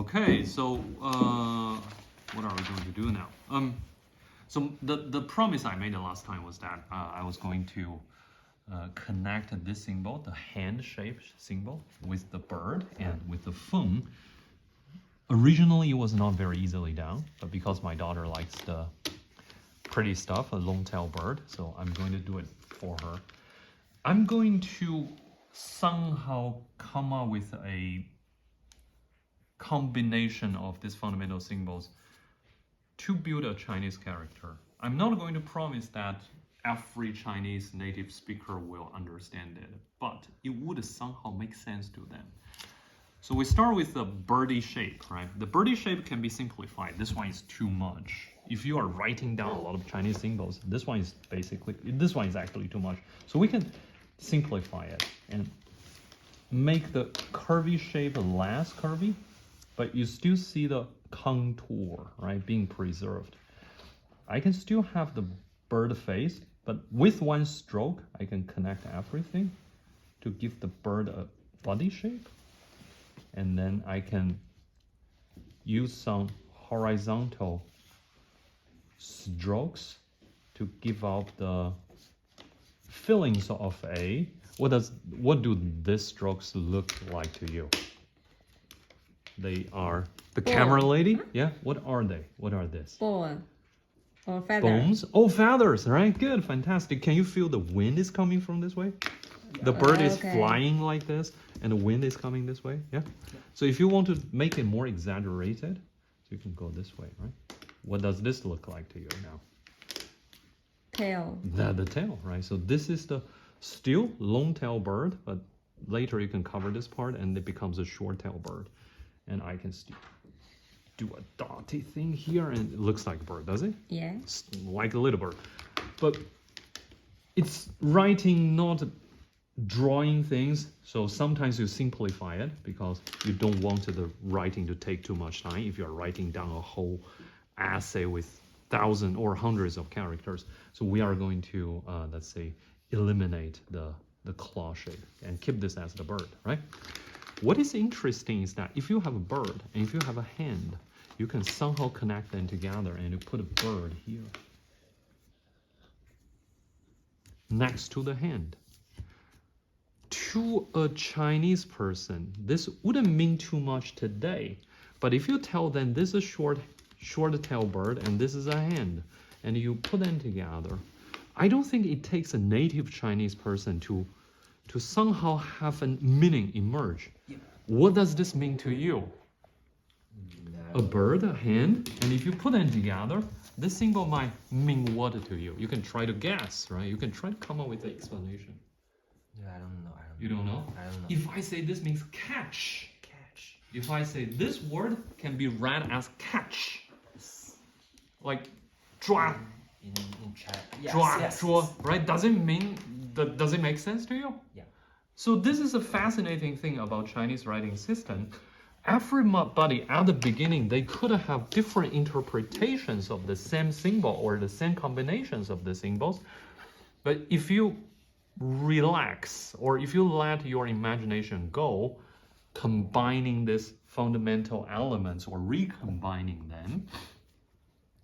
Okay, so what are we going to do now? So the promise I made the last time was that I was going to connect this symbol, the hand-shaped symbol, with the bird and with the phone. Originally, it was not very easily done, but because my daughter likes the pretty stuff, a long-tailed bird, so I'm going to do it for her. I'm going to somehow come up with a combination of these fundamental symbols to build a Chinese character. I'm not going to promise that every Chinese native speaker will understand it, but it would somehow make sense to them. So we start with the birdie shape, right? The birdie shape can be simplified. This one is too much. If you are writing down a lot of Chinese symbols, this one is actually too much. So we can simplify it and make the curvy shape less curvy, but you still see the contour, right, being preserved. I can still have the bird face, but with one stroke, I can connect everything to give the bird a body shape. And then I can use some horizontal strokes to give out the feelings of a. What do these strokes look like to you? They are the camera lady. Yeah. What are they? What are this? Bone or feather. Bones. Oh, feathers. Right. Good. Fantastic. Can you feel the wind is coming from this way? The bird is flying like this, and the wind is coming this way. Yeah. So if you want to make it more exaggerated, so you can go this way, right? What does this look like to you now? Tail. The tail, right? So this is the still long-tailed bird, but later you can cover this part, and it becomes a short-tailed bird. And I can still do a dotty thing here, and it looks like a bird, does it? Yeah. It's like a little bird, but it's writing, not drawing things. So sometimes you simplify it because you don't want the writing to take too much time if you're writing down a whole essay with thousands or hundreds of characters. So we are going to let's say eliminate the claw shape and keep this as the bird, right? What is interesting is that if you have a bird and if you have a hand, you can somehow connect them together and you put a bird here next to the hand. To a Chinese person, this wouldn't mean too much today, but if you tell them this is a short-tailed bird and this is a hand, and you put them together, I don't think it takes a native Chinese person to somehow have a meaning emerge. Yeah. What does this mean to you? No. A bird, a hand, and if you put them together, this symbol might mean what to you? You can try to guess, right? You can try to come up with an explanation. Yeah, I don't know. You don't know? I don't know. If I say this means catch. If I say this word can be read as catch. Like 抓. In China. Yes, 抓, yes, 捉, yes. right? Does it make sense to you? Yeah. So this is a fascinating thing about Chinese writing system. Everybody at the beginning, they could have different interpretations of the same symbol or the same combinations of the symbols. But if you relax, or if you let your imagination go, combining these fundamental elements or recombining them,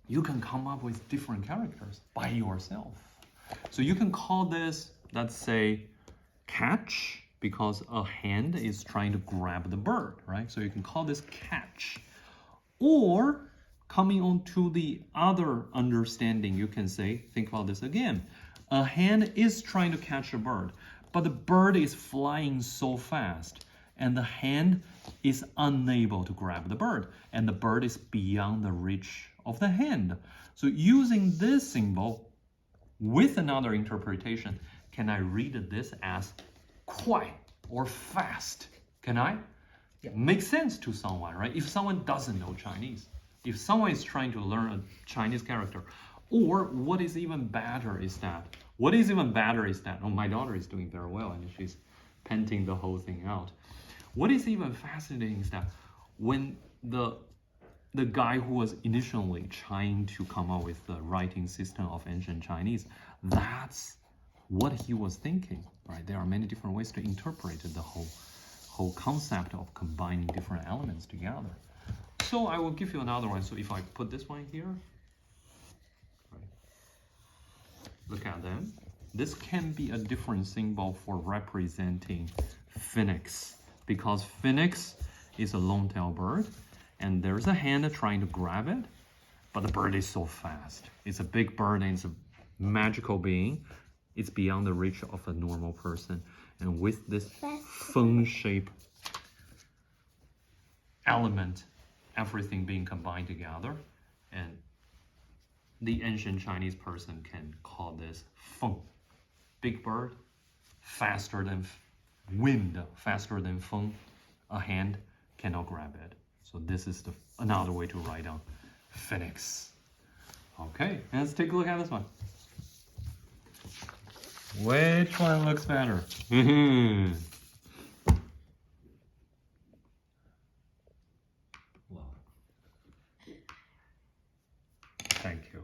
you can come up with different characters by yourself. So you can call this, let's say, catch, because a hand is trying to grab the bird, right? So you can call this catch. Or coming on to the other understanding, you can say, think about this again. A hand is trying to catch a bird, but the bird is flying so fast, and the hand is unable to grab the bird, and the bird is beyond the reach of the hand. So using this symbol with another interpretation, can I read this as 快 or fast? Can I? Yeah. Makes sense to someone, right? If someone doesn't know Chinese, if someone is trying to learn a Chinese character, or what is even better is that, oh, my daughter is doing very well and she's painting the whole thing out. What is even fascinating is that when the guy who was initially trying to come up with the writing system of ancient Chinese, that's what he was thinking, right? There are many different ways to interpret the whole concept of combining different elements together. So I will give you another one. So if I put this one here, right, look at them. This can be a different symbol for representing phoenix, because phoenix is a long-tailed bird, and there's a hand trying to grab it, but the bird is so fast. It's a big bird and it's a magical being. It's beyond the reach of a normal person. And with this feng shape element, everything being combined together, and the ancient Chinese person can call this feng. Big bird, faster than wind, faster than feng. A hand cannot grab it. So this is another way to write down phoenix. Okay, let's take a look at this one. Which one looks better? Wow. Thank you.